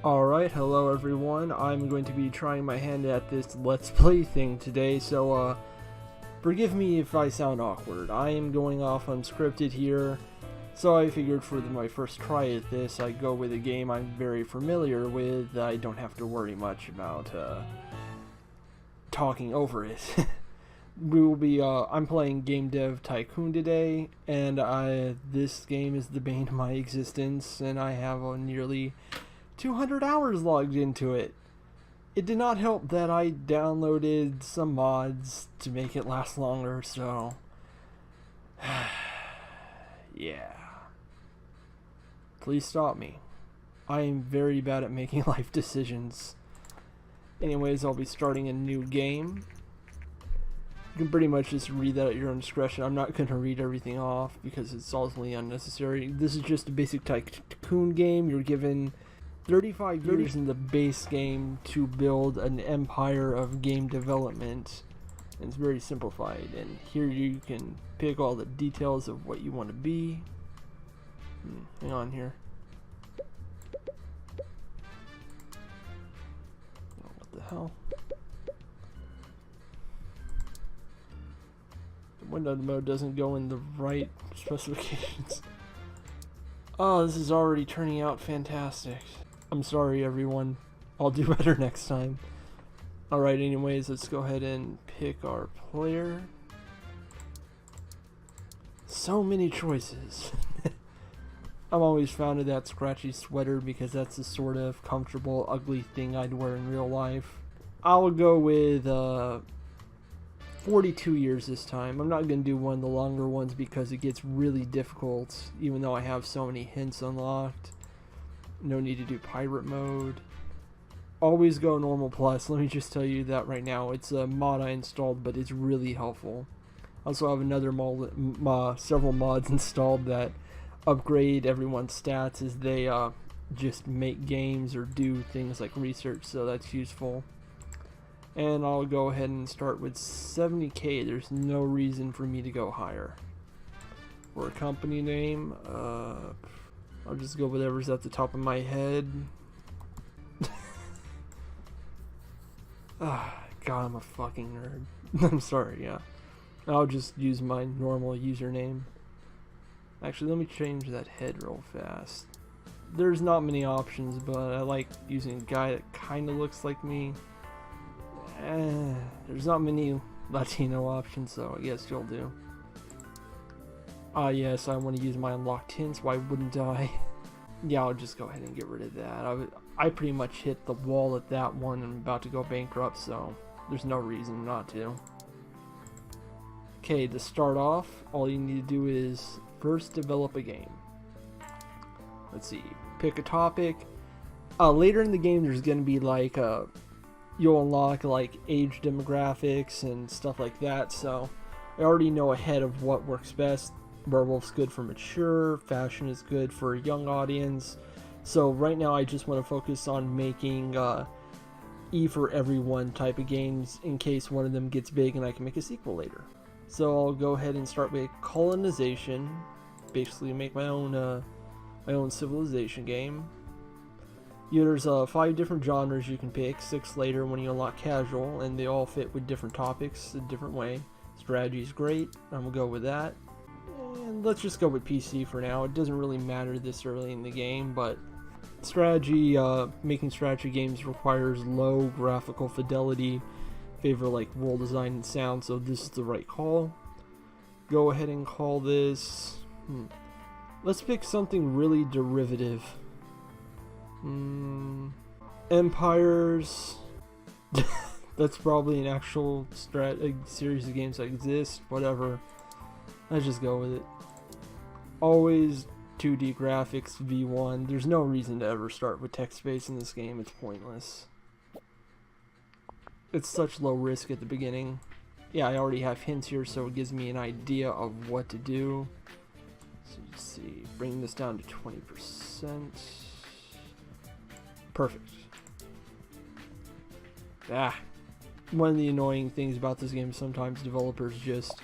Alright, hello everyone. I'm going to be trying my hand at this Let's Play thing today, so forgive me if I sound awkward. I am going off unscripted here, so I figured for my first try at this, I'd go with a game I'm very familiar with. I don't have to worry much about talking over it. I'm playing Game Dev Tycoon today, and this game is the bane of my existence, and I have nearly 200 hours logged into it. It did not help that I downloaded some mods to make it last longer, so yeah. Please stop me. I am very bad at making life decisions. Anyways, I'll be starting a new game. You can pretty much just read that at your own discretion. I'm not going to read everything off because it's ultimately unnecessary. This is just a basic Tycoon game. You're given 35 years in the base game to build an empire of game development. And it's very simplified, and here you can pick all the details of what you want to be. Hang on here. Oh, what the hell? The window mode doesn't go in the right specifications. Oh, this is already turning out fantastic. I'm sorry, everyone. I'll do better next time. Alright, anyways, let's go ahead and pick our player. So many choices. I'm always fond of that scratchy sweater because that's the sort of comfortable, ugly thing I'd wear in real life. I'll go with 42 years this time. I'm not going to do one of the longer ones because it gets really difficult, even though I have so many hints unlocked. No need to do pirate mode. Always go normal plus. Let me just tell you that right now. It's a mod I installed, but it's really helpful. I also have another several mods installed that upgrade everyone's stats as they just make games or do things like research, so that's useful. And I'll go ahead and start with 70k. There's no reason for me to go higher. For a company name, I'll just go whatever's at the top of my head. Ah, God, I'm a fucking nerd. I'm sorry, yeah. I'll just use my normal username. Actually, let me change that head real fast. There's not many options, but I like using a guy that kind of looks like me. There's not many Latino options, so I guess you'll do. Yes, I want to use my unlocked hints. Why wouldn't I? Yeah, I'll just go ahead and get rid of that. I pretty much hit the wall at that one and I'm about to go bankrupt, so there's no reason not to. Okay, to start off, all you need to do is first develop a game. Let's see, pick a topic. Later in the game, there's going to be like you'll unlock like age demographics and stuff like that, so I already know ahead of what works best. Werewolf's good for mature, fashion is good for a young audience. So right now I just want to focus on making E for everyone type of games in case one of them gets big and I can make a sequel later. So I'll go ahead and start with colonization, basically make my own civilization game. Yeah, there's 5 different genres you can pick, 6 later when you unlock casual, and they all fit with different topics a different way. Strategy's great, I'm gonna go with that. And let's just go with PC for now. It doesn't really matter this early in the game, but strategy, making strategy games requires low graphical fidelity, favor like world design and sound, so this is the right call. Go ahead and call this, let's pick something really derivative. Empires. That's probably an actual series of games that exist, whatever. Let's just go with it. Always 2D graphics, V1. There's no reason to ever start with text-based in this game. It's pointless. It's such low risk at the beginning. Yeah, I already have hints here, so it gives me an idea of what to do. So let's see, bring this down to 20%. Perfect. One of the annoying things about this game is sometimes developers just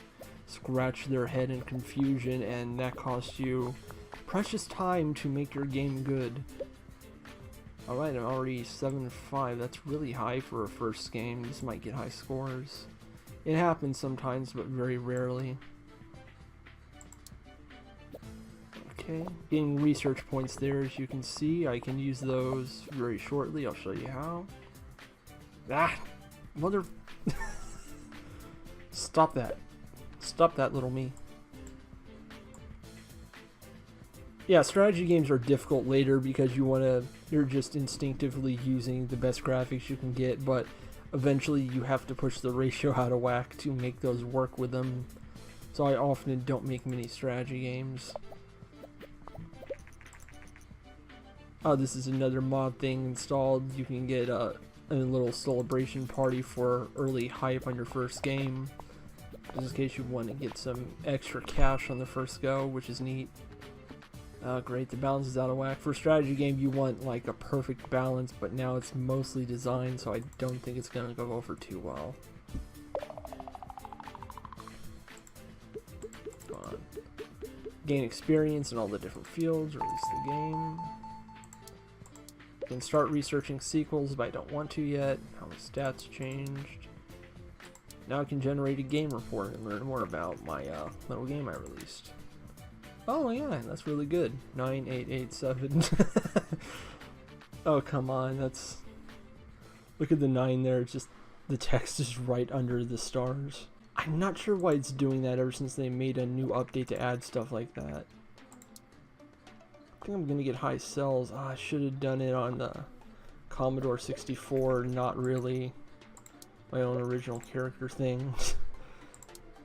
scratch their head in confusion, and that costs you precious time to make your game good. Alright, I'm already 7-5. That's really high for a first game. This might get high scores. It happens sometimes, but very rarely. Okay, getting research points there, as you can see. I can use those very shortly. I'll show you how. Ah! Mother... Stop that. Stop that, little me. Yeah, strategy games are difficult later because you're just instinctively using the best graphics you can get, but eventually you have to push the ratio out of whack to make those work with them. So I often don't make many strategy games. Oh, this is another mod thing installed. You can get a little celebration party for early hype on your first game, just in case you want to get some extra cash on the first go, which is neat. Great, the balance is out of whack. For a strategy game, you want like a perfect balance, but now it's mostly designed, so I don't think it's going to go over too well. Come on. Gain experience in all the different fields, release the game. Can start researching sequels, but I don't want to yet. How my stats changed. Now I can generate a game report and learn more about my little game I released. Oh yeah, that's really good. 9887. Oh come on, that's... Look at the 9 there, it's just... The text is right under the stars. I'm not sure why it's doing that ever since they made a new update to add stuff like that. I think I'm gonna get high cells. Ah, I should have done it on the Commodore 64, not really my own original character thing.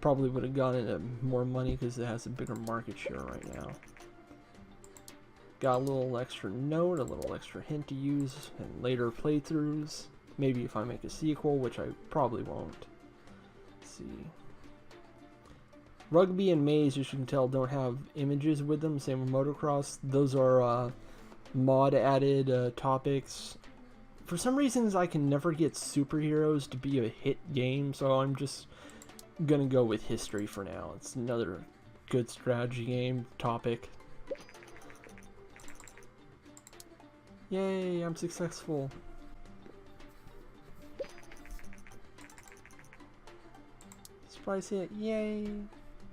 Probably would have gotten more money because it has a bigger market share right now. Got a little extra note, a little extra hint to use in later playthroughs. Maybe if I make a sequel, which I probably won't. Let's see. Rugby and Maze, as you can tell, don't have images with them. Same with Motocross. Those are mod added topics. For some reasons, I can never get superheroes to be a hit game, so I'm just gonna go with history for now. It's another good strategy game topic. Yay, I'm successful. Surprise hit, yay.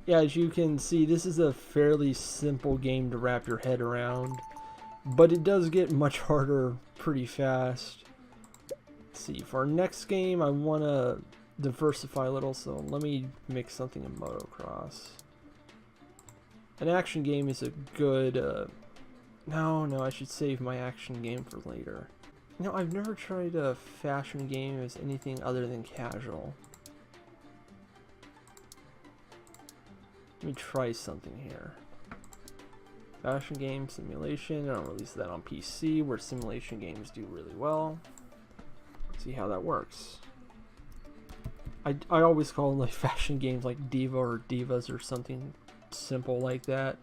Yeah, as you can see, this is a fairly simple game to wrap your head around, but it does get much harder pretty fast. Let's see, for our next game, I want to diversify a little, so let me make something in motocross. An action game is a good, no, I should save my action game for later. You know, I've never tried a fashion game as anything other than casual. Let me try something here. Fashion game, simulation. I don't release that on PC, where simulation games do really well. See how that works. I always call like fashion games like Diva or Divas or something simple like that.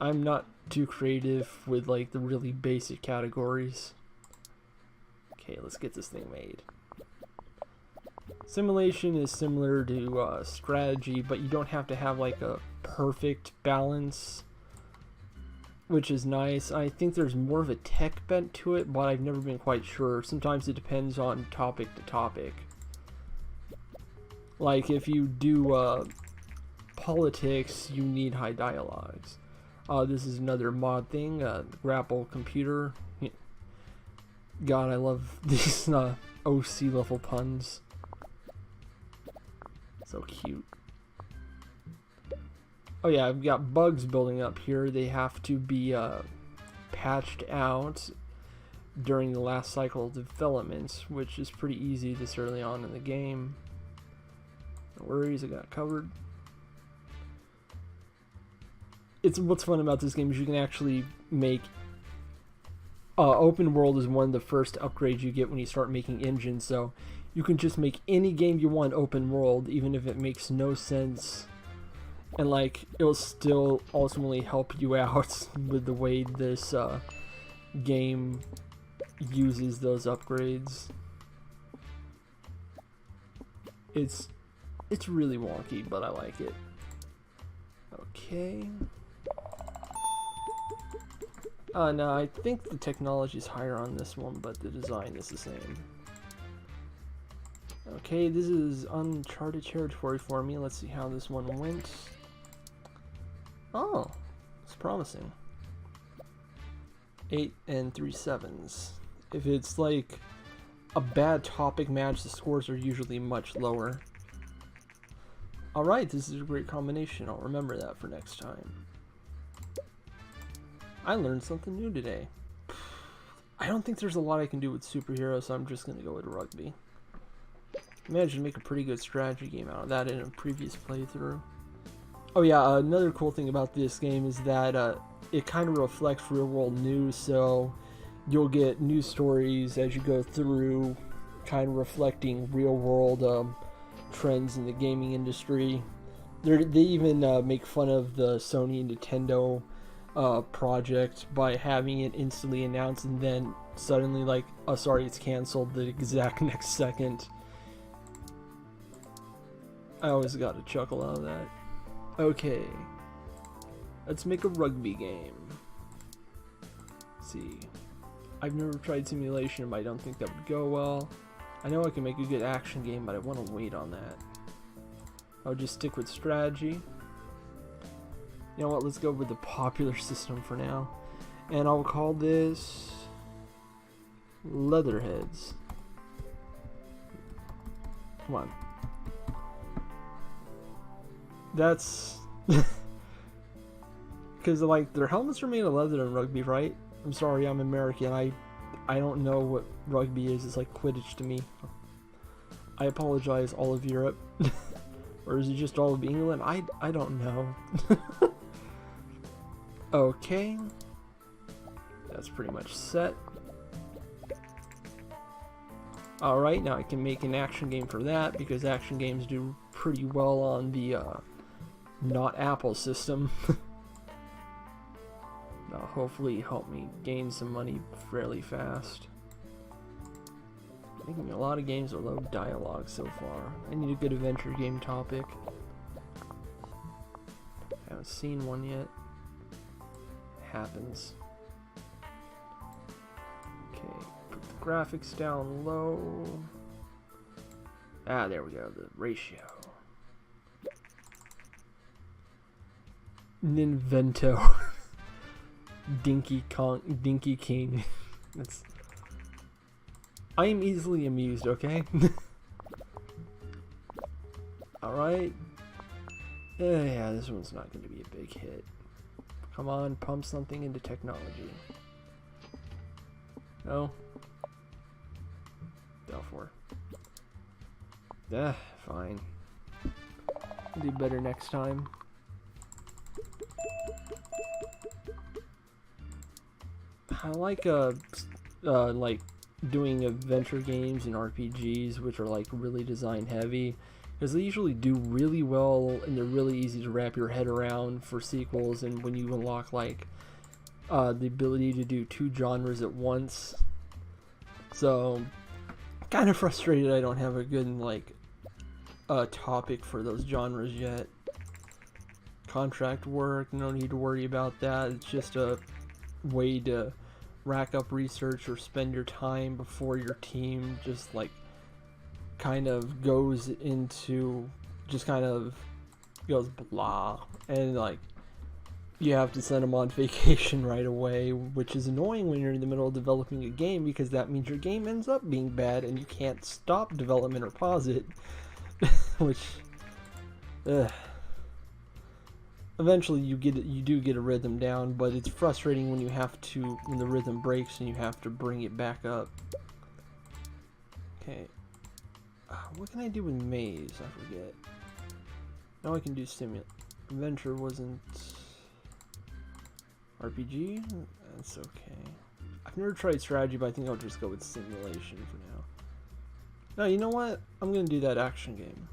I'm not too creative with like the really basic categories. Okay, let's get this thing made. Simulation is similar to strategy, but you don't have to have like a perfect balance, which is nice. I think there's more of a tech bent to it, but I've never been quite sure. Sometimes it depends on topic to topic. Like if you do politics, you need high dialogues. This is another mod thing, grapple computer. God, I love these OC level puns. So cute. Oh yeah, I've got bugs building up here. They have to be patched out during the last cycle of development, which is pretty easy this early on in the game. No worries, I got it covered. What's fun about this game is you can actually make open world is one of the first upgrades you get when you start making engines, so you can just make any game you want open world, even if it makes no sense, and like it'll still ultimately help you out with the way this game uses those upgrades. It's really wonky, but I like it. Okay. No, I think the technology is higher on this one, but the design is the same. Okay, this is uncharted territory for me. Let's see how this one went. Oh, it's promising. 8 and 3 7s. If it's like a bad topic match, the scores are usually much lower. Alright, this is a great combination. I'll remember that for next time. I learned something new today. I don't think there's a lot I can do with superheroes, so I'm just going to go with rugby. I managed to make a pretty good strategy game out of that in a previous playthrough. Oh yeah, another cool thing about this game is that it kind of reflects real world news, so you'll get news stories as you go through, kind of reflecting real world trends in the gaming industry. They even make fun of the Sony and Nintendo project by having it instantly announced and then suddenly like, oh sorry, it's canceled the exact next second. I always got a chuckle out of that. Okay, let's make a rugby game. Let's see, I've never tried simulation, but I don't think that would go well. I know I can make a good action game, but I want to wait on that. I'll just stick with strategy. You know what, let's go with the popular system for now. And I'll call this Leatherheads. Come on. That's... Because, like, their helmets are made of leather in rugby, right? I'm sorry, I'm American. I don't know what rugby is. It's like Quidditch to me. I apologize, all of Europe. Or is it just all of England? I don't know. Okay. That's pretty much set. Alright, now I can make an action game for that, because action games do pretty well on the not Apple system. That'll hopefully help me gain some money fairly fast. Making a lot of games with low dialogue so far. I need a good adventure game topic. Haven't seen one yet. Happens. Okay, put the graphics down low. Ah, there we go, the ratio. Ninvento. Dinky King. That's... I am easily amused, okay? Alright. Yeah, this one's not going to be a big hit. Come on, pump something into technology. No? Therefore. Fine. I'll do better next time. I like doing adventure games and RPGs which are like really design heavy, because they usually do really well and they're really easy to wrap your head around for sequels. And when you unlock like the ability to do 2 genres at once, so kind of frustrated I don't have a good like topic for those genres yet. Contract work, no need to worry about that. It's just a way to rack up research or spend your time before your team just like kind of goes into, just kind of goes blah, and like you have to send them on vacation right away, which is annoying when you're in the middle of developing a game, because that means your game ends up being bad and you can't stop development or pause it. Which eventually you do get a rhythm down, but it's frustrating when when the rhythm breaks and you have to bring it back up. Okay, what can I do with maze? I forget. Now I can do adventure wasn't RPG. That's okay. I've never tried strategy, but I think I'll just go with simulation for now. No, you know what? I'm gonna do that action game.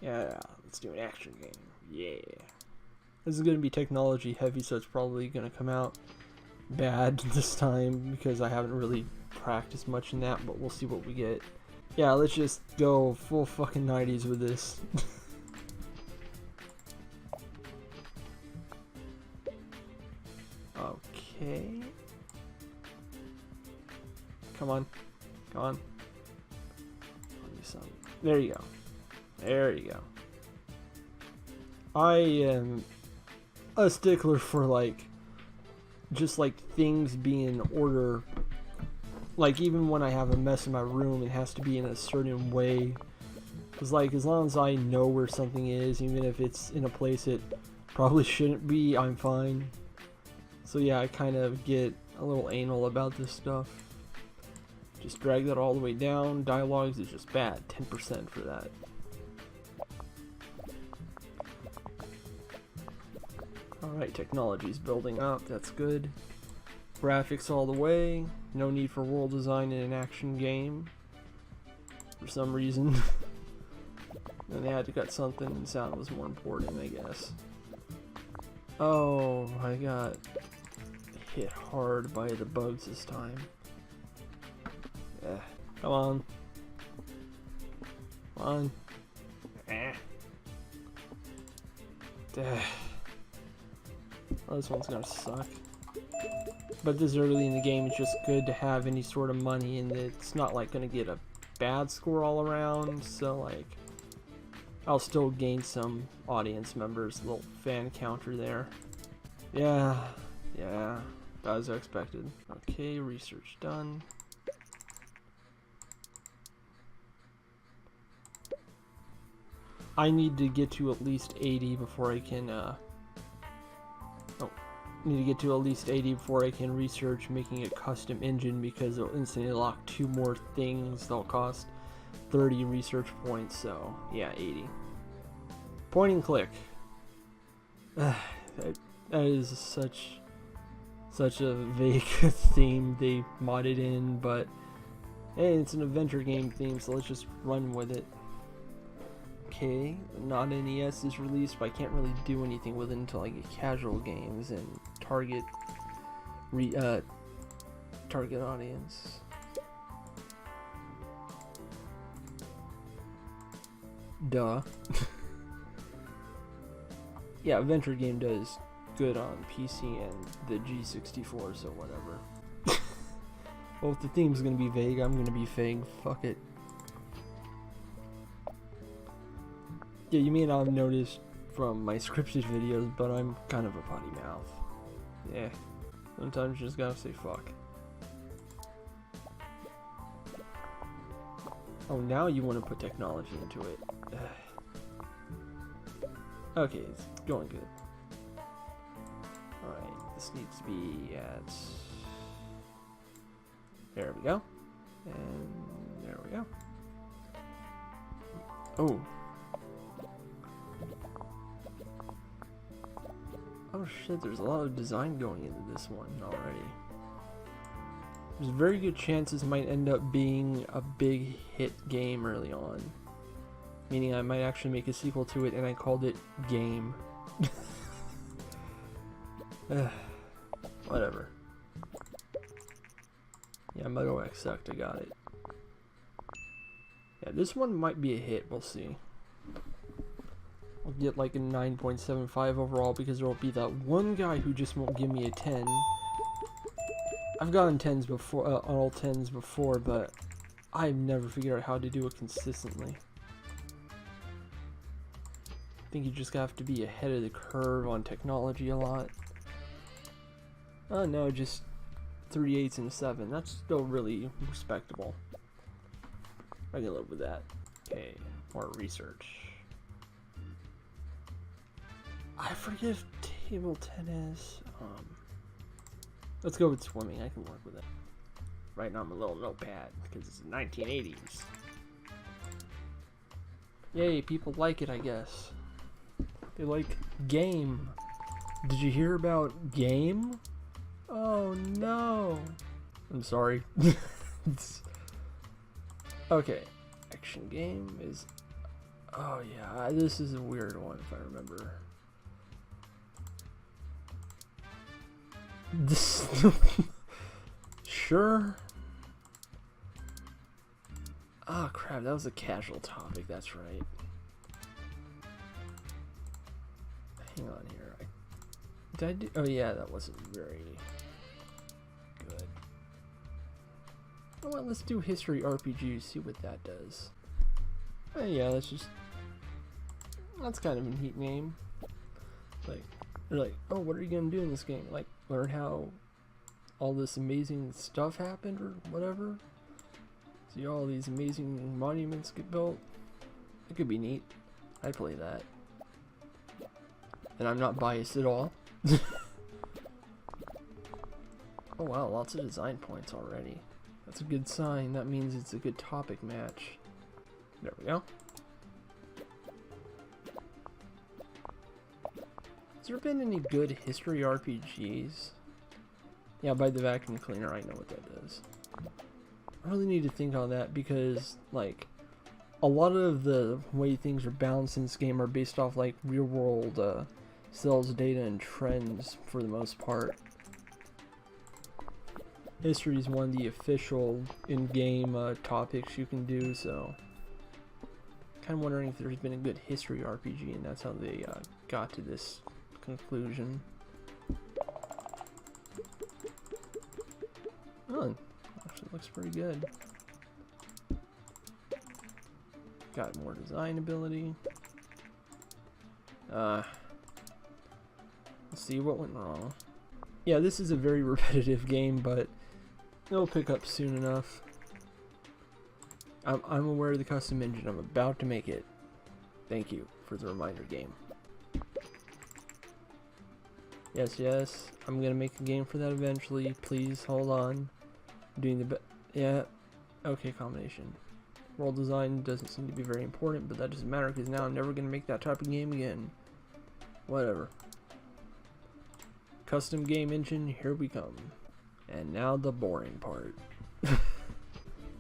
Yeah, let's do an action game. Yeah. This is going to be technology heavy, so it's probably going to come out bad this time because I haven't really practiced much in that, but we'll see what we get. Yeah, let's just go full fucking 90s with this. Oh, Okay. Come on. Come on. There you go. There you go. I am a stickler for like just like things being in order. Like even when I have a mess in my room, it has to be in a certain way. Cause like as long as I know where something is, even if it's in a place it probably shouldn't be, I'm fine. So yeah, I kind of get a little anal about this stuff. Just drag that all the way down. Dialogues is just bad. 10% for that. Alright, technology's building up. That's good. Graphics all the way. No need for world design in an action game. For some reason. And they had to cut something and sound was more important, I guess. Oh, I got hit hard by the bugs this time. Come on. Come on. Oh, this one's gonna suck. But this early in the game, it's just good to have any sort of money, and it's not like gonna get a bad score all around, so like I'll still gain some audience members, little fan counter there. Yeah, as I expected. Okay, research done. I need to get to at least 80 before I can, need to get to at least 80 before I can research making a custom engine, because it'll instantly lock 2 more things that'll cost 30 research points, so yeah, 80. Point and click. That is such a vague theme they modded in, but hey, it's an adventure game theme, so let's just run with it. Okay, not NES is released, but I can't really do anything with it until I get casual games and target audience. Duh. Yeah, adventure game does good on PC and the G64, so whatever. Well, if the theme's gonna be vague, I'm gonna be vague. Fuck it. Yeah, you may not have noticed from my scripted videos, but I'm kind of a potty mouth. Yeah, sometimes you just gotta say fuck. Oh, now you want to put technology into it. Okay, it's going good. Alright, this needs to be at... There we go. And there we go. Oh. Oh shit, there's a lot of design going into this one already. There's very good chances might end up being a big hit game early on. Meaning I might actually make a sequel to it and I called it Game. Whatever. Yeah, Mego X sucked, I got it. Yeah, this one might be a hit, we'll see. I'll get like a 9.75 overall because there will be that one guy who just won't give me a 10. I've gotten 10s before, all 10s before, but I've never figured out how to do it consistently. I think you just have to be ahead of the curve on technology a lot. Oh no, just 3 8s and a 7. That's still really respectable. I can live with that. Okay, more research. I forget if table 10 is. Let's go with swimming. I can work with it. Right now I'm a little notepad because it's the 1980s. Yay, people like it, I guess. They like Game. Did you hear about Game? Oh no. I'm sorry. Okay. Action game is... Oh yeah, this is a weird one if I remember. This... Sure. Oh crap, that was a casual topic, that's right. Hang on here. Did I do... Oh yeah, that wasn't very... know what? Let's do history RPG, see what that does. Yeah, that's kind of a neat name. Like, they're like, oh, what are you gonna do in this game? Like, learn how all this amazing stuff happened or whatever? See all these amazing monuments get built? It could be neat. I'd play that. And I'm not biased at all. Oh wow, lots of design points already. That's a good sign. That means it's a good topic match. There we go. Has there been any good history RPGs? Yeah, by the vacuum cleaner, I know what that does. I really need to think on that because, like, a lot of the way things are balanced in this game are based off, like, real-world sales data and trends for the most part. History is one of the official in-game topics you can do, so kind of wondering if there's been a good history RPG, and that's how they got to this conclusion. Oh, actually looks pretty good. Got more design ability. Let's see what went wrong. Yeah, this is a very repetitive game, but it'll pick up soon enough. I'm aware of the custom engine. I'm about to make it. Thank you for the reminder game. Yes, I'm gonna make a game for that eventually. Please hold on. I'm doing the yeah. Okay, combination. World design doesn't seem to be very important, but that doesn't matter because now I'm never gonna make that type of game again. Whatever. Custom game engine, here we come. And now the boring part.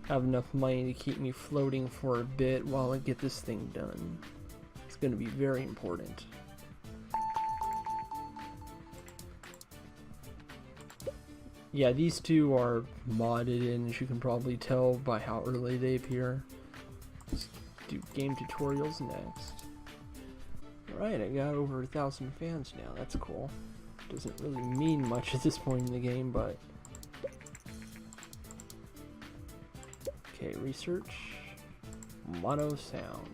Have enough money to keep me floating for a bit while I get this thing done. It's gonna be very important. Yeah, these two are modded in, as you can probably tell by how early they appear. Let's do game tutorials next. Alright, I got over 1,000 fans now, that's cool. Doesn't really mean much at this point in the game, but... Okay, research. Mono sound.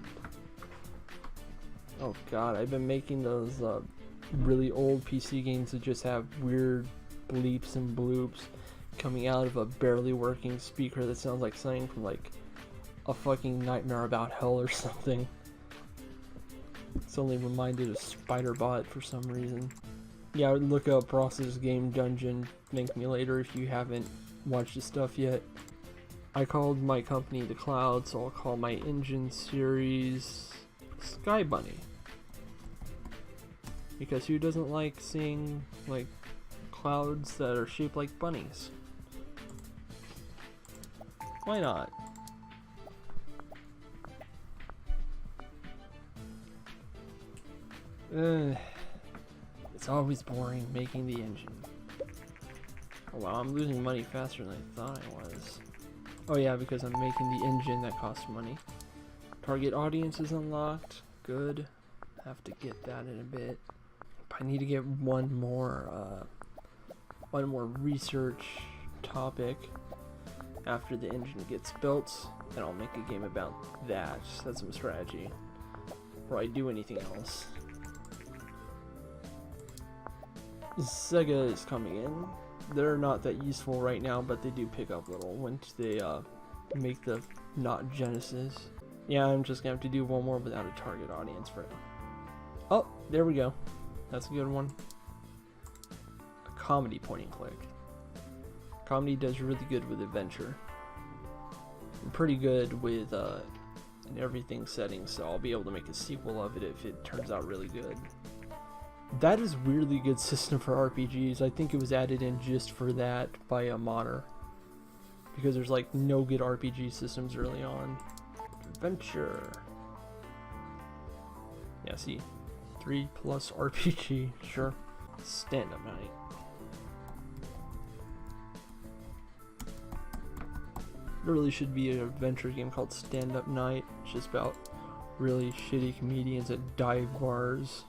Oh god, I've been making those really old PC games that just have weird bleeps and bloops coming out of a barely working speaker that sounds like something from like a fucking Nightmare About Hell or something. It's only reminded of Spider-Bot for some reason. Yeah, look up Ross's Game Dungeon, thank me later if you haven't watched the stuff yet. I called my company The Cloud, so I'll call my engine series Sky Bunny. Because who doesn't like seeing like clouds that are shaped like bunnies? Why not? It's always boring making the engine. Oh wow, I'm losing money faster than I thought I was. Oh yeah, because I'm making the engine that costs money. Target audience is unlocked. Good. Have to get that in a bit. I need to get one more research topic after the engine gets built, and I'll make a game about that. That's some strategy. Before I do anything else. Sega is coming in. They're not that useful right now, but they do pick up little once they make the not Genesis. Yeah, I'm just gonna have to do one more without a target audience for it. Oh, there we go. That's a good one. A comedy point and click. Comedy does really good with adventure. I'm pretty good with in everything settings, so I'll be able to make a sequel of it if it turns out really good. That is weirdly good system for RPGs. I think it was added in just for that by a modder. Because there's like no good RPG systems early on. Adventure. Yeah, see. 3+ RPG, sure. Stand-up night. There really should be an adventure game called Stand-up Night. It's just about really shitty comedians at dive bars.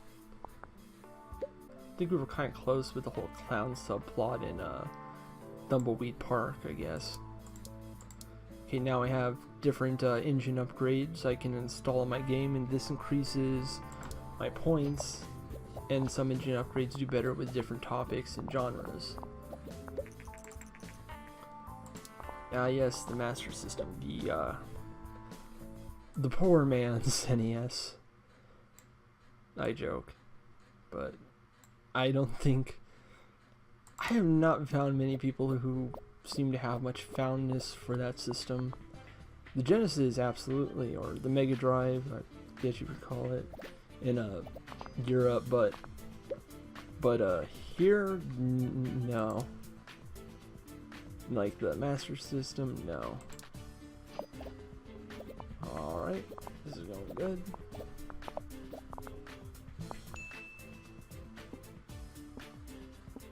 I think we were kind of close with the whole clown subplot in Tumbleweed Park, I guess. Okay, now I have different engine upgrades I can install in my game, and this increases my points, and some engine upgrades do better with different topics and genres. Ah yes, the Master System, the poor man's NES. I joke, but I don't think, I have not found many people who seem to have much fondness for that system. The Genesis, absolutely, or the Mega Drive, I guess you could call it, in Europe, but here, no. Like the Master System, no. Alright, this is going good.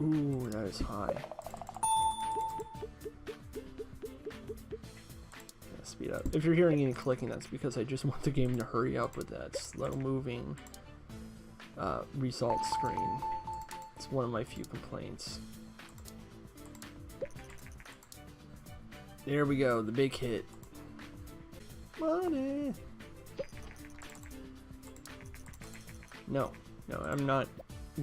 Ooh, that is high. Speed up. If you're hearing any clicking, that's because I just want the game to hurry up with that slow moving result screen. It's one of my few complaints. There we go, the big hit. Money! No, I'm not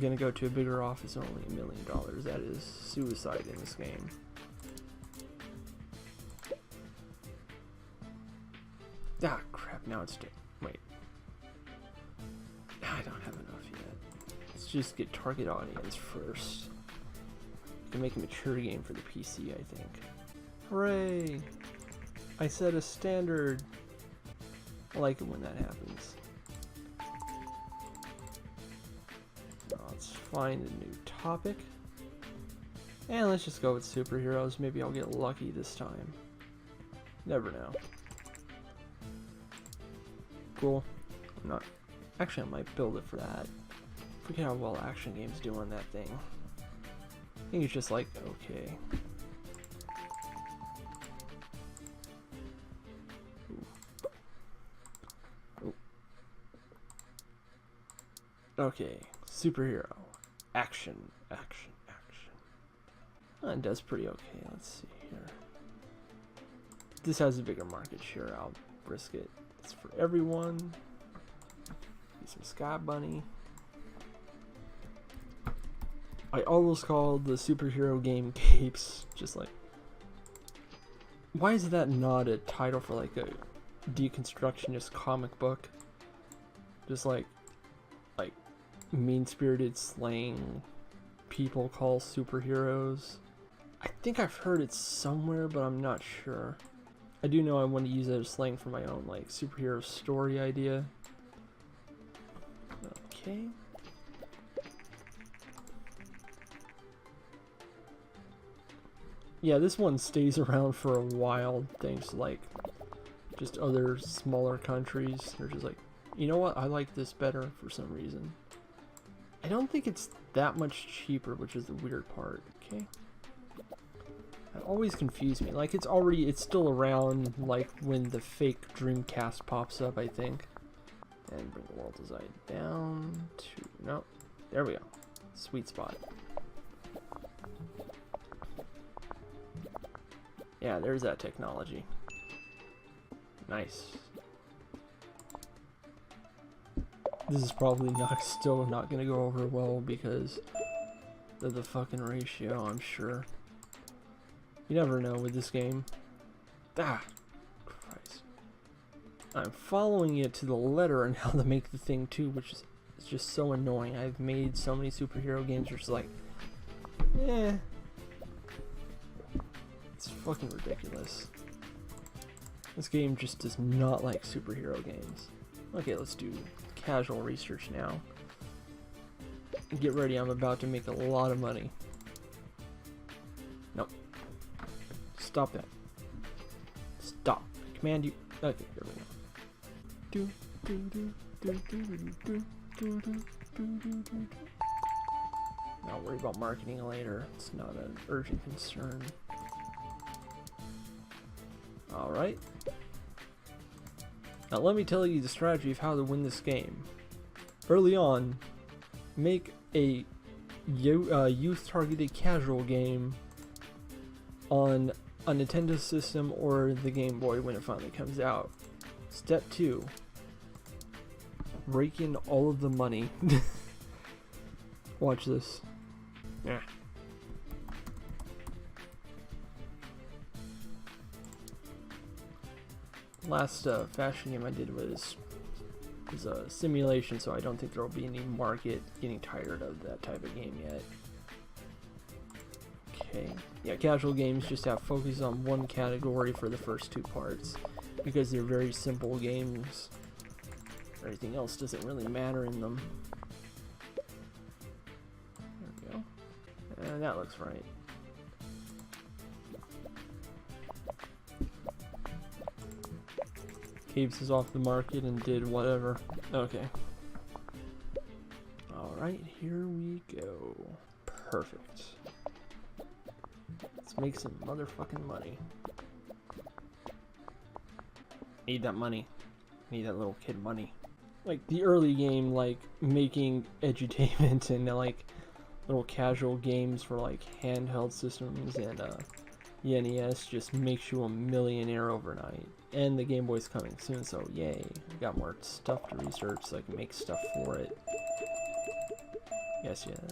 gonna go to a bigger office, only $1 million. That is suicide in this game. Ah, crap, now it's wait. I don't have enough yet. Let's just get target audience first. We can make a mature game for the PC, I think. Hooray! I set a standard. I like it when that happens. Now let's find a new topic. And let's just go with superheroes. Maybe I'll get lucky this time. Never know. Cool. I'm not. Actually, I might build it for that. Forget how well action games do on that thing. I think it's just like, okay. Ooh. Okay, superhero. Action. Oh, it does pretty okay. Let's see here. This has a bigger market share. I'll risk it. It's for everyone. Get some Sky Bunny. I always called the superhero game Capes. Just like, why is that not a title for like a deconstructionist comic book? Just like mean-spirited slang people call superheroes. I think I've heard it somewhere, but I'm not sure. I do know I want to use it as slang for my own like superhero story idea. Okay. Yeah, this one stays around for a while thanks to like just other smaller countries. They're just like, you know what, I like this better for some reason. I don't think it's that much cheaper, which is the weird part. Okay. That always confused me. Like it's still around like when the fake Dreamcast pops up, I think. And bring the world design down to, no, there we go. Sweet spot. Yeah, there's that technology. Nice. This is probably still not gonna go over well because of the fucking ratio, I'm sure. You never know with this game. Ah, Christ. I'm following it to the letter on how to make the thing too, which is just so annoying. I've made so many superhero games where it's like, eh. It's fucking ridiculous. This game just does not like superhero games. Okay, let's do casual research now. Get ready, I'm about to make a lot of money. Nope. Stop that. Stop. I command you. Okay, there we go. Not worry about marketing later. It's not an urgent concern. Alright. Now let me tell you the strategy of how to win this game. Early on, make a youth-targeted casual game on a Nintendo system or the Game Boy when it finally comes out. Step 2. Rake in all of the money. Watch this. Yeah. Last fashion game I did was a simulation, so I don't think there will be any market getting tired of that type of game yet. Okay. Yeah, casual games just have focus on one category for the first 2 parts because they're very simple games. Everything else doesn't really matter in them. There we go. And that looks right. Caves is off the market and did whatever. Okay. Alright, here we go. Perfect. Let's make some motherfucking money. Need that money. Need that little kid money. Like the early game, like making edutainment and like little casual games for like handheld systems and the NES just makes you a millionaire overnight. And the Game Boy's coming soon, so yay. Got more stuff to research so I can make stuff for it. Yes. Okay.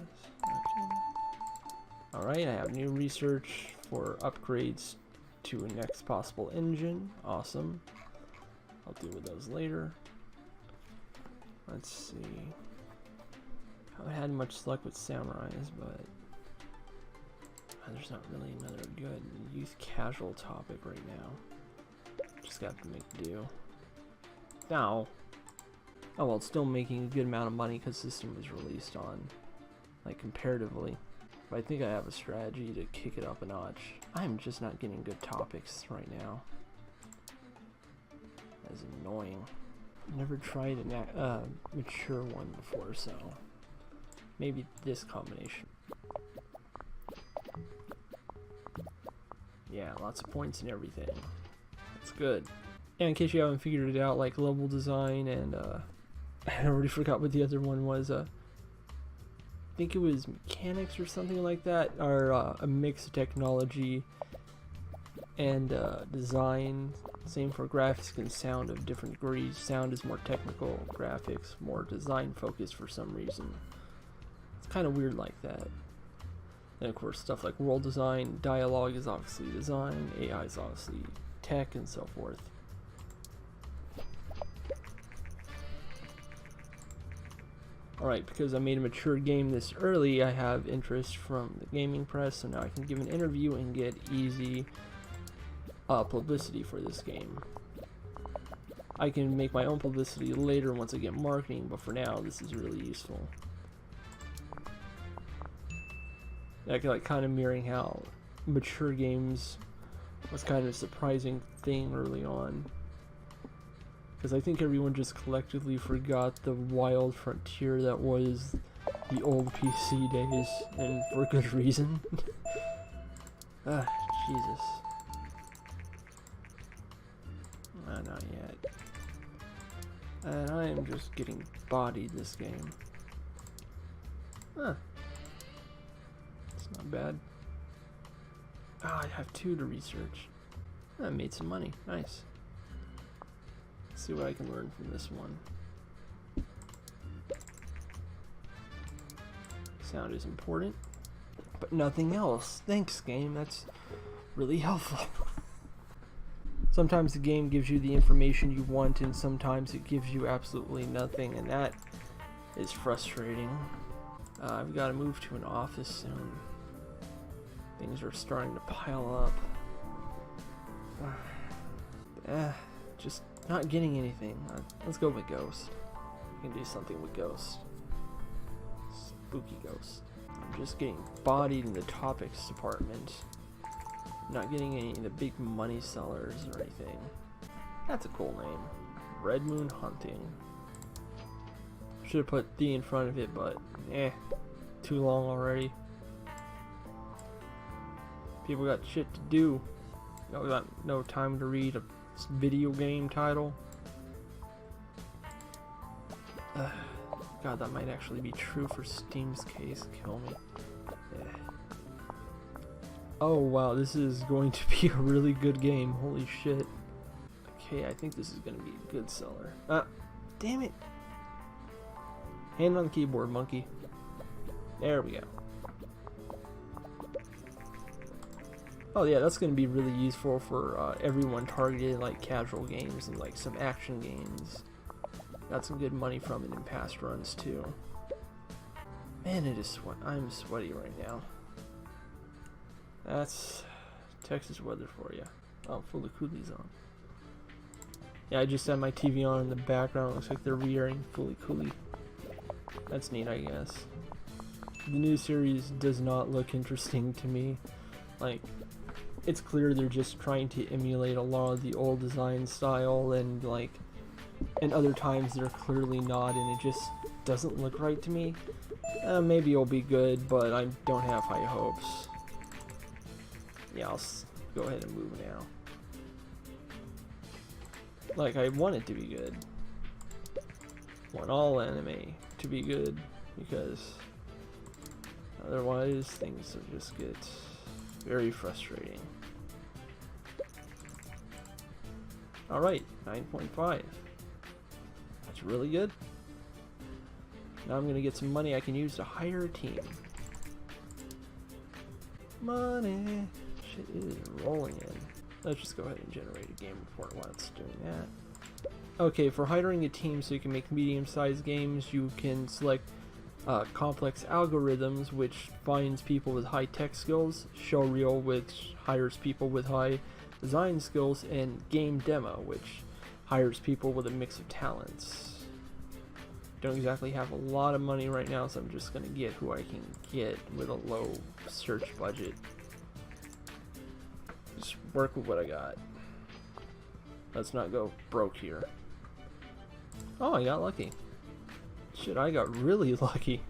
Alright, I have new research for upgrades to a next possible engine. Awesome. I'll deal with those later. Let's see. Haven't had much luck with samurais, but there's not really another good youth casual topic right now. Just got to make do. Now, oh well, it's still making a good amount of money because the system was released on, like, comparatively. But I think I have a strategy to kick it up a notch. I'm just not getting good topics right now. That's annoying. Never tried a mature one before, so maybe this combination. Yeah, lots of points and everything. That's good. And in case you haven't figured it out, like level design and I already forgot what the other one was. I think it was mechanics or something like that, or a mix of technology and design. Same for graphics and sound of different degrees. Sound is more technical, graphics more design focused for some reason. It's kind of weird like that. And of course stuff like world design, dialogue is obviously design, AI is obviously tech, and so forth. Alright, because I made a mature game this early, I have interest from the gaming press, so now I can give an interview and get easy publicity for this game. I can make my own publicity later once I get marketing, but for now this is really useful. Like kind of mirroring how mature games was kind of a surprising thing early on. Because I think everyone just collectively forgot the wild frontier that was the old PC days, and for good reason. Ah, Jesus. Not yet. And I am just getting bodied this game. Huh. It's not bad. Ah, I have 2 to research. I made some money. Nice. Let's see what I can learn from this one. Sound is important, but nothing else. Thanks, game. That's really helpful. Sometimes the game gives you the information you want, and sometimes it gives you absolutely nothing, and that is frustrating. I've got to move to an office soon. Things are starting to pile up. Just not getting anything. Let's go with Ghost. We can do something with Ghost. Spooky Ghost. I'm just getting bodied in the topics department. Not getting any of the big money sellers or anything. That's a cool name. Red Moon Hunting. Should have put D in front of it, but too long already. People got shit to do. We got no time to read a video game title. God, that might actually be true for Steam's case. Kill me. Oh wow, this is going to be a really good game. Holy shit. Okay, I think this is going to be a good seller. Ah, damn it. Hand on the keyboard, monkey. There we go. Oh yeah, that's going to be really useful for everyone targeted like casual games and like some action games. Got some good money from it in past runs too. Man, it is I'm sweaty right now. That's Texas weather for you. Oh, full of coolies on. Yeah, I just had my TV on in the background. Looks like they're re-airing Fully Cooley. That's neat, I guess. The new series does not look interesting to me. Like, it's clear they're just trying to emulate a lot of the old design style, and like, and other times they're clearly not, and it just doesn't look right to me. Maybe it'll be good, but I don't have high hopes. Yeah, I'll go ahead and move now. Like, I want it to be good. Want all anime to be good, because otherwise things will just get very frustrating. Alright, 9.5. That's really good. Now I'm gonna get some money I can use to hire a team. Money! Shit is rolling in. Let's just go ahead and generate a game report while it's doing that. Okay, for hiring a team so you can make medium-sized games, you can select complex algorithms, which finds people with high tech skills, showreel, which hires people with high design skills, and game demo, which hires people with a mix of talents. Don't exactly have a lot of money right now, so I'm just gonna get who I can get with a low search budget. Just work with what I got. Let's not go broke here. Oh, I got lucky. Shit, I got really lucky.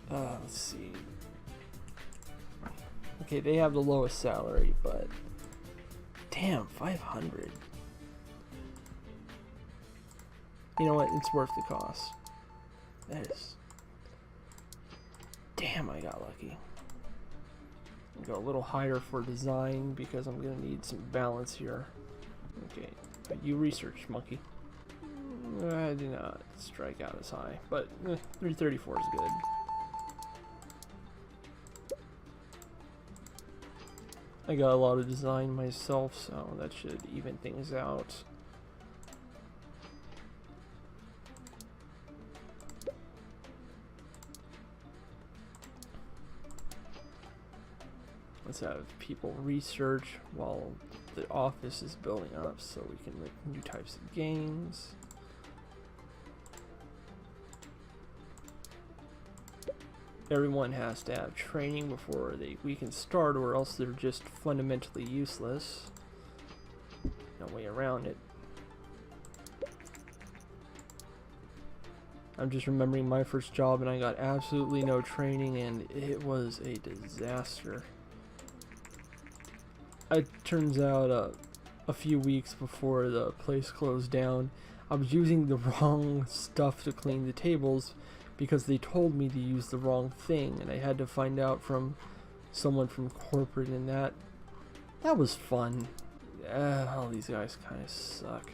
Let's see. Okay, they have the lowest salary, but damn, 500. You know what? It's worth the cost. That is. Damn, I got lucky. I'll go a little higher for design because I'm gonna need some balance here. Okay, you research, monkey. I did not strike out as high, but 334 is good. I got a lot of design myself, so that should even things out. Let's have people research while the office is building up so we can make new types of games. Everyone has to have training before we can start, or else they're just fundamentally useless. No way around it. I'm just remembering my first job and I got absolutely no training and it was a disaster. It turns out a few weeks before the place closed down, I was using the wrong stuff to clean the tables because they told me to use the wrong thing, and I had to find out from someone from corporate, and that was fun. All these guys kind of suck.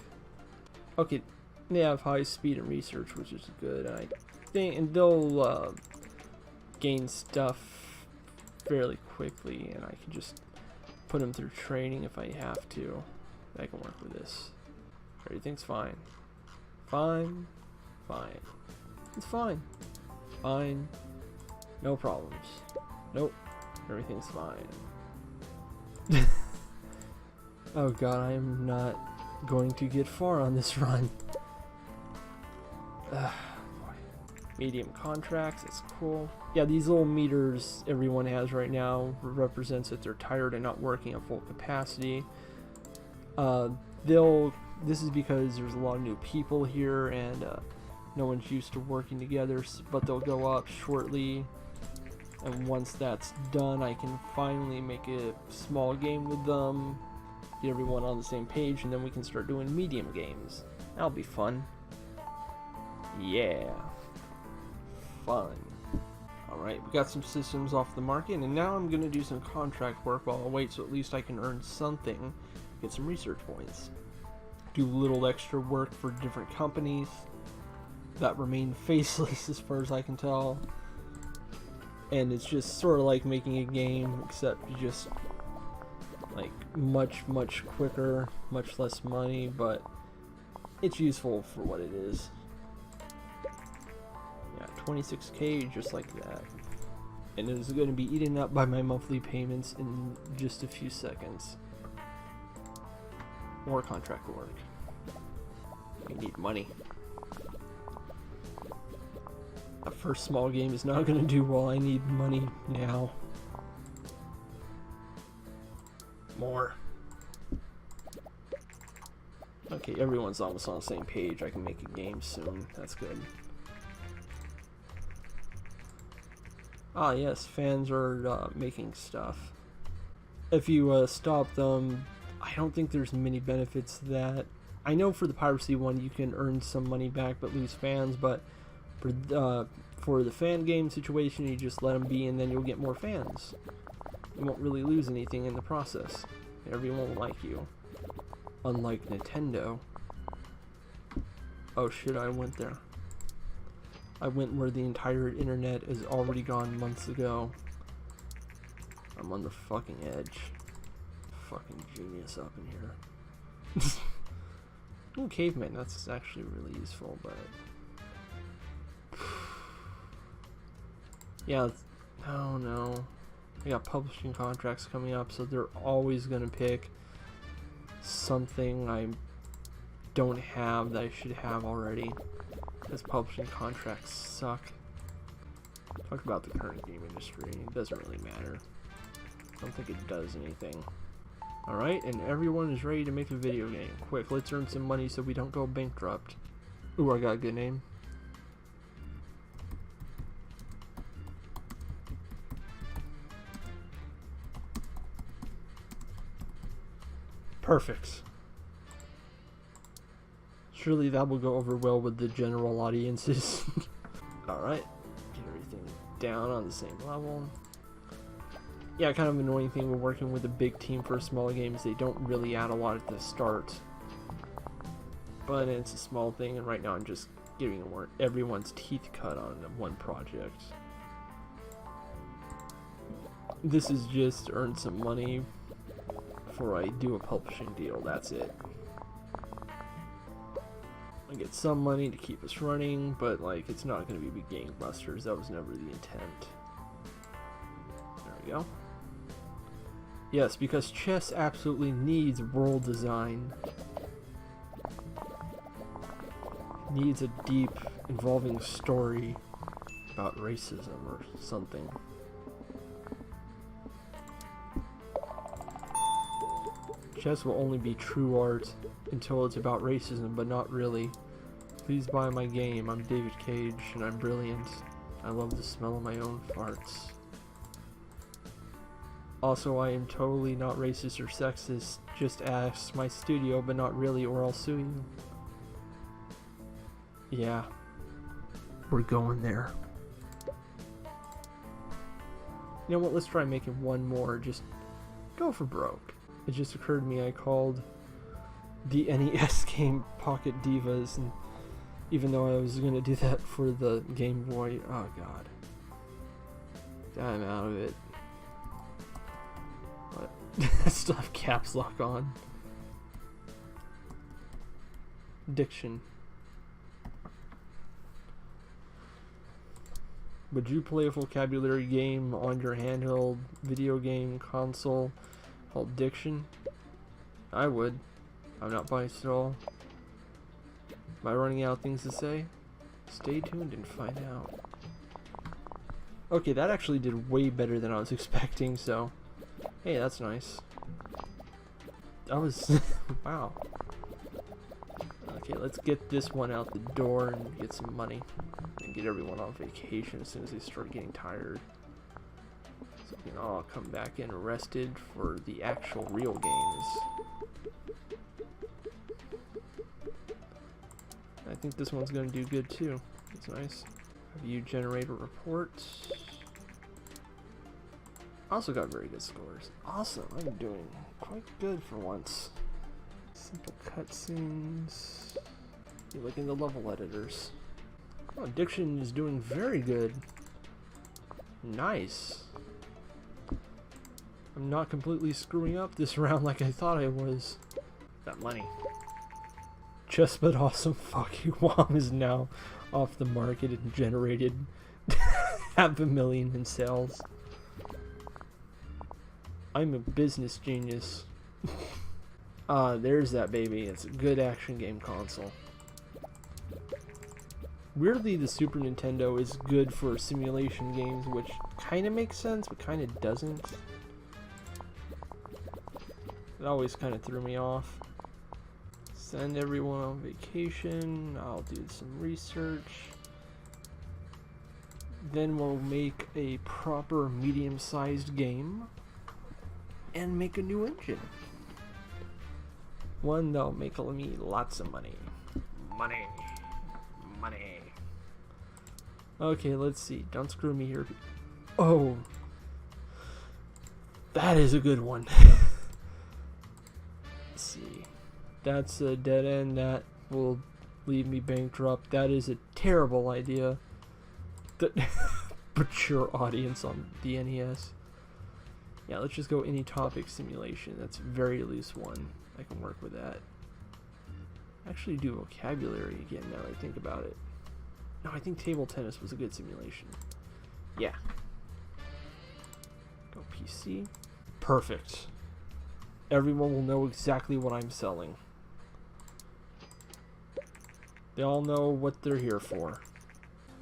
Okay, they have high speed and research, which is good. And I think, and they'll gain stuff fairly quickly, and I can just put them through training if I have to. I can work with this. Everything's fine. Fine. Fine. It's fine. Fine. No problems. Nope. Everything's fine. Oh god, I am not going to get far on this run. Medium contracts, it's cool. Yeah, these little meters everyone has right now represents that they're tired and not working at full capacity. This is because there's a lot of new people here and no one's used to working together, but they'll go up shortly. And once that's done, I can finally make a small game with them, get everyone on the same page, and then we can start doing medium games. That'll be fun. Yeah. Fun. Alright, we got some systems off the market, and now I'm gonna do some contract work while I wait, so at least I can earn something, get some research points. Do a little extra work for different companies that remain faceless as far as I can tell. And it's just sort of like making a game, except just like much quicker, much less money, but it's useful for what it is. Yeah, 26k just like that. And it is going to be eaten up by my monthly payments in just a few seconds. More contract work. We need money. A first small game is not going to do well. I need money now. More. Okay, everyone's almost on the same page. I can make a game soon. That's good. Ah, yes, fans are making stuff. If you stop them, I don't think there's many benefits to that. I know for the piracy one you can earn some money back but lose fans, but for the fan game situation, you just let them be and then you'll get more fans. You won't really lose anything in the process. Everyone will like you. Unlike Nintendo. Oh shit, I went there. I went where the entire internet is already gone months ago. I'm on the fucking edge. Fucking genius up in here. Ooh, caveman, that's actually really useful, but... yeah, oh no. I got publishing contracts coming up, so they're always gonna pick something I don't have that I should have already. Because publishing contracts suck. Talk about the current game industry. It doesn't really matter. I don't think it does anything. Alright, and everyone is ready to make a video game. Quick, let's earn some money so we don't go bankrupt. Ooh, I got a good name. Perfect. Surely that will go over well with the general audiences. Alright, get everything down on the same level. Yeah, kind of annoying thing with working with a big team for a small game is they don't really add a lot at the start. But it's a small thing, and right now I'm just getting everyone's teeth cut on one project. This is just to earn some money before I do a publishing deal, that's it. I get some money to keep us running, but like it's not going to be big gangbusters. That was never the intent. There we go. Yes, because chess absolutely needs world design. Needs a deep, involving story about racism or something. Chess will only be true art until it's about racism, but not really. Please buy my game. I'm David Cage, and I'm brilliant. I love the smell of my own farts. Also, I am totally not racist or sexist. Just ask my studio, but not really, or I'll sue you. Yeah. We're going there. You know what? Let's try making one more. Just go for broke. It just occurred to me I called the NES game Pocket Divas, and even though I was going to do that for the Game Boy, oh god. I'm out of it. What? I still have caps lock on. Diction. Would you play a vocabulary game on your handheld video game console called Diction? I would. I'm not biased at all. Am I running out of things to say? Stay tuned and find out. Okay, that actually did way better than I was expecting, so... hey, that's nice. That was... wow. Okay, let's get this one out the door and get some money. And get everyone on vacation as soon as they start getting tired. So we can all come back in rested for the actual real games. I think this one's going to do good too. It's nice. Have you generate a report? Also got very good scores. Awesome, I'm doing quite good for once. Simple cutscenes. You look in the level editors. Oh, Diction is doing very good. Nice. I'm not completely screwing up this round like I thought I was. Got money. Just but awesome. Fuck you. WOM is now off the market and generated $500,000 in sales. I'm a business genius. There's that baby. It's a good action game console. Weirdly, the Super Nintendo is good for simulation games, which kind of makes sense, but kind of doesn't. It always kind of threw me off. Send everyone on vacation. I'll do some research. Then we'll make a proper medium-sized game and make a new engine. One that'll make me lots of money. Money. Money. Okay, let's see. Don't screw me here. Oh. That is a good one. Let's see. That's a dead end. That will leave me bankrupt. That is a terrible idea. The mature audience on the NES. Yeah, let's just go any topic simulation. That's a very loose one. I can work with that. Actually do vocabulary again now that I think about it. No, I think table tennis was a good simulation. Yeah. Go PC. Perfect. Everyone will know exactly what I'm selling. They all know what they're here for.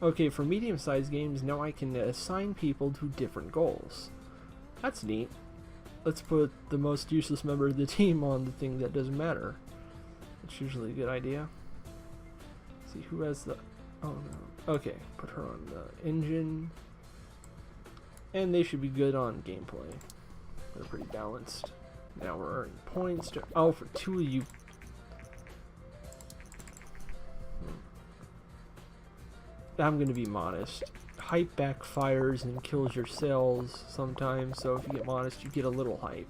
Okay, for medium-sized games, now I can assign people to different goals. That's neat. Let's put the most useless member of the team on the thing that doesn't matter. It's usually a good idea. Let's see who has the... Oh no. Okay, put her on the engine. And they should be good on gameplay. They're pretty balanced. Now we're earning points to... Oh, for two of you... I'm gonna be modest. Hype backfires and kills your sales sometimes, so if you get modest, you get a little hype.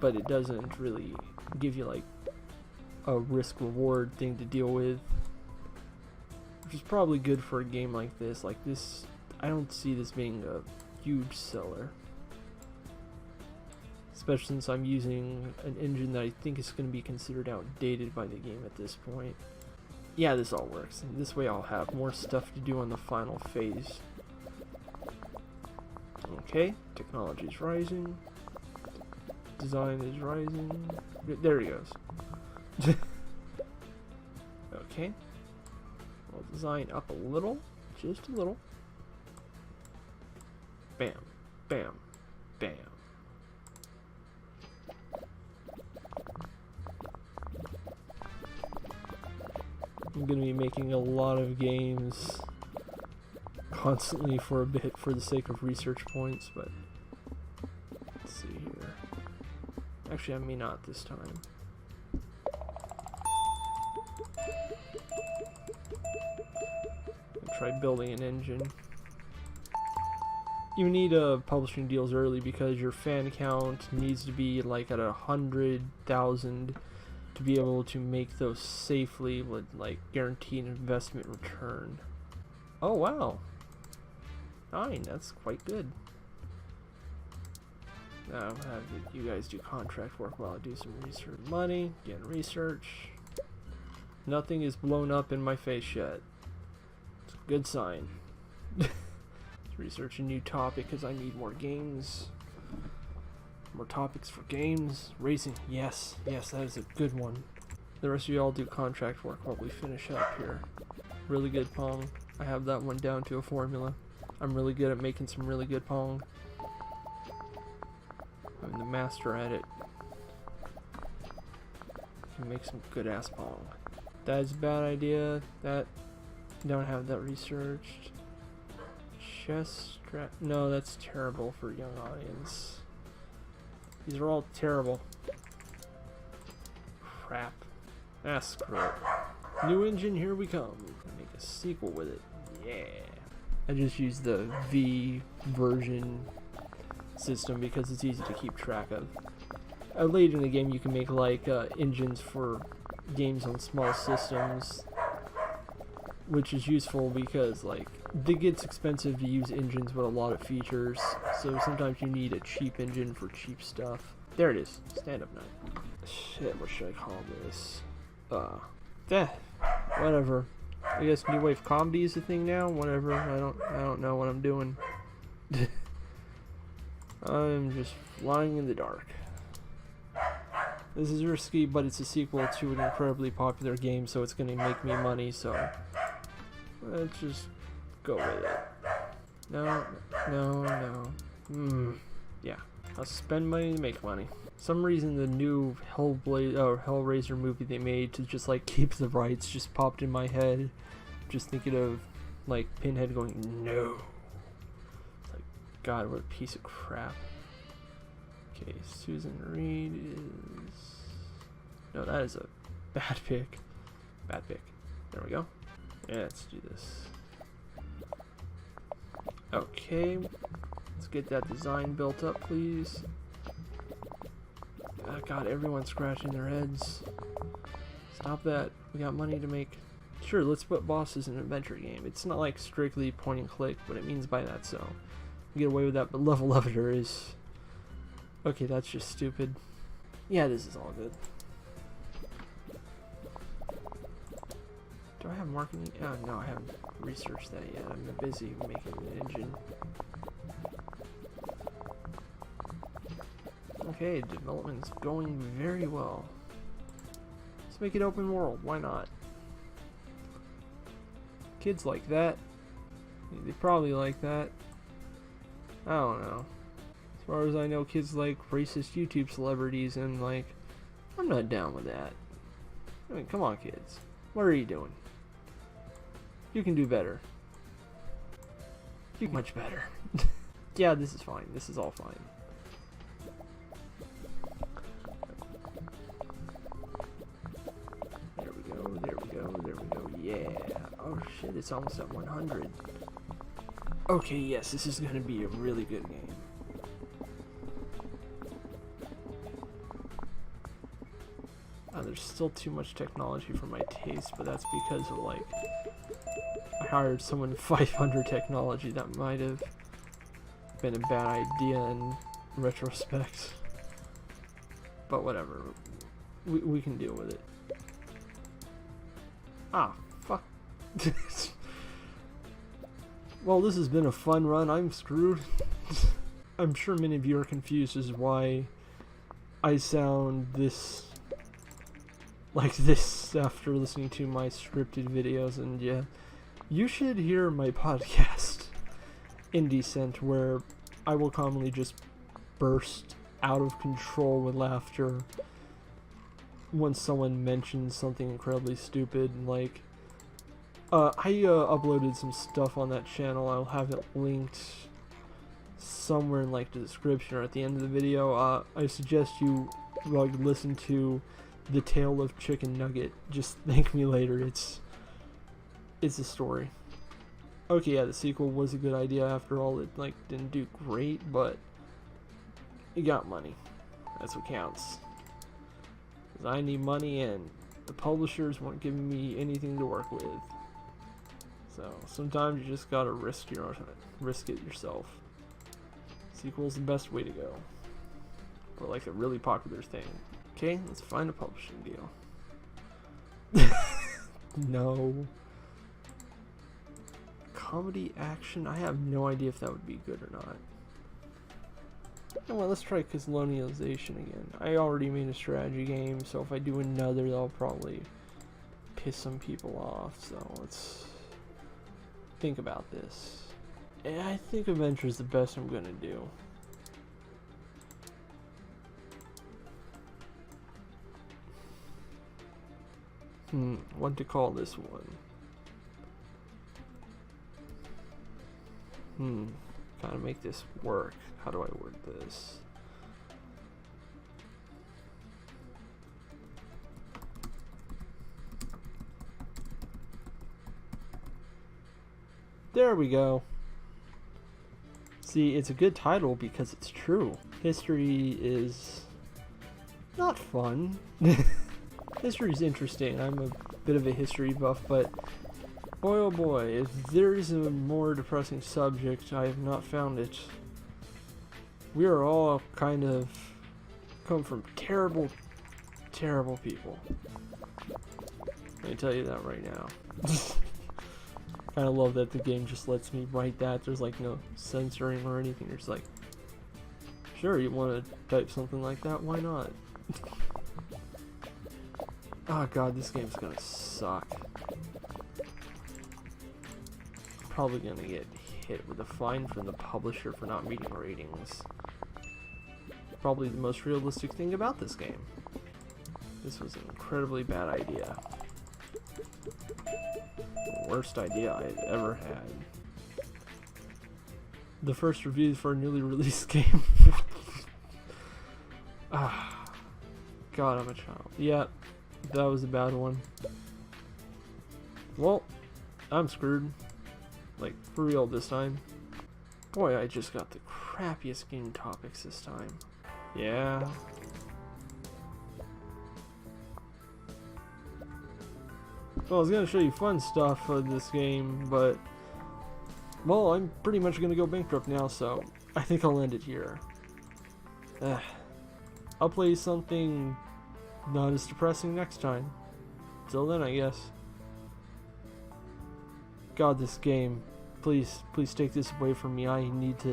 But it doesn't really give you like a risk-reward thing to deal with. Which is probably good for a game like this. Like this, I don't see this being a huge seller. Especially since I'm using an engine that I think is going to be considered outdated by the game at this point. Yeah, this all works. And this way I'll have more stuff to do on the final phase. Okay, technology is rising. Design is rising. There he goes. Okay. We'll design up a little. Just a little. Bam. Bam. Bam. I'm going to be making a lot of games constantly for a bit for the sake of research points, but let's see here. Actually, I may not this time. I'll try building an engine. You need publishing deals early because your fan count needs to be like at 100,000 to be able to make those safely with like guaranteed investment return. Oh wow, 9, that's quite good. Now I'll have you guys do contract work while I do some research. Money, get research. Nothing is blown up in my face yet. It's a good sign. Research a new topic because I need more games. More topics for games. Racing. Yes. Yes, that is a good one. The rest of you all do contract work while we finish up here. Really good Pong. I have that one down to a formula. I'm really good at making some really good Pong. I'm the master at it. Can make some good ass Pong. That's a bad idea. That don't have that researched. Chest strap. No, that's terrible for a young audience. These are all terrible. Crap. Ah, screw it. New engine, here we come. Make a sequel with it. Yeah. I just used the V version system because it's easy to keep track of. Later in the game, you can make like engines for games on small systems, which is useful because like it gets expensive to use engines with a lot of features, so sometimes you need a cheap engine for cheap stuff. There it is, stand-up knife. Shit, what should I call this? Whatever. I guess new wave comedy is a thing now. Whatever. I don't know what I'm doing. I'm just flying in the dark. This is risky, but it's a sequel to an incredibly popular game, so it's gonna make me money, so let's just go with it. No. Yeah. I'll spend money to make money. Some reason the new Hellraiser movie they made to just like keep the rights just popped in my head. Just thinking of like Pinhead going, no. It's like, God, what a piece of crap. Okay, Susan Reed is... No, that is a bad pick. Bad pick. There we go. Yeah, let's do this. Okay. Let's get that design built up, please. Oh, God, everyone's scratching their heads. Stop that. We got money to make. Sure, let's put bosses in an adventure game. It's not like strictly point and click, but it means by that, so get away with that, but level editor is... Okay, that's just stupid. Yeah, this is all good. Do I have marketing? Oh, no, I haven't researched that yet. I'm busy making an engine. Okay, development's going very well. Let's make it open world. Why not? Kids like that. They probably like that. I don't know. As far as I know, kids like racist YouTube celebrities, and like, I'm not down with that. I mean, come on, kids. What are you doing? You can do better. You can much better. Yeah, this is fine. This is all fine. There we go. There we go. There we go. Yeah. Oh shit! It's almost at 100. Okay. Yes, this is gonna be a really good game. There's still too much technology for my taste, but that's because of like I hired someone 500 technology. That might have been a bad idea in retrospect, but whatever. We can deal with it. Ah, fuck. Well, this has been a fun run. I'm screwed. I'm sure many of you are confused as why I sound this like this after listening to my scripted videos, and yeah, you should hear my podcast, Indecent, where I will commonly just burst out of control with laughter when someone mentions something incredibly stupid. Like, I uploaded some stuff on that channel. I'll have it linked somewhere in like the description or at the end of the video. I suggest you like listen to The Tale of Chicken Nugget. Just thank me later. It's a story. Okay, yeah, the sequel was a good idea after all. It like didn't do great, but it got money. That's what counts. 'Cause I need money, and the publishers weren't giving me anything to work with. So sometimes you just gotta risk it yourself. Sequel's the best way to go for like a really popular thing. Okay, let's find a publishing deal. No. Comedy action? I have no idea if that would be good or not. Well, let's try colonialization again. I already made a strategy game, so if I do another, that'll probably piss some people off. So let's think about this. And I think adventure is the best I'm gonna do. What to call this one? Gotta make this work. How do I word this? There we go. See, it's a good title because it's true. History is not fun. History's interesting. I'm a bit of a history buff, but boy oh boy, if there is a more depressing subject, I have not found it. We are all kind of come from terrible, terrible people. Let me tell you that right now. Kind of love that the game just lets me write that. There's like no censoring or anything. You're just like, sure, you want to type something like that? Why not? Oh god, this game's gonna suck. Probably gonna get hit with a fine from the publisher for not meeting ratings. Probably the most realistic thing about this game. This was an incredibly bad idea. The worst idea I've ever had. The first reviews for a newly released game. Ah, God, I'm a child. Yeah, that was a bad one. Well, I'm screwed. Like, for real this time. Boy, I just got the crappiest game topics this time. Yeah. Well, I was gonna show you fun stuff of this game, but well, I'm pretty much gonna go bankrupt now, so I think I'll end it here. I'll play something not as depressing next time. Till then, I guess. God, this game. Please take this away from me. I need to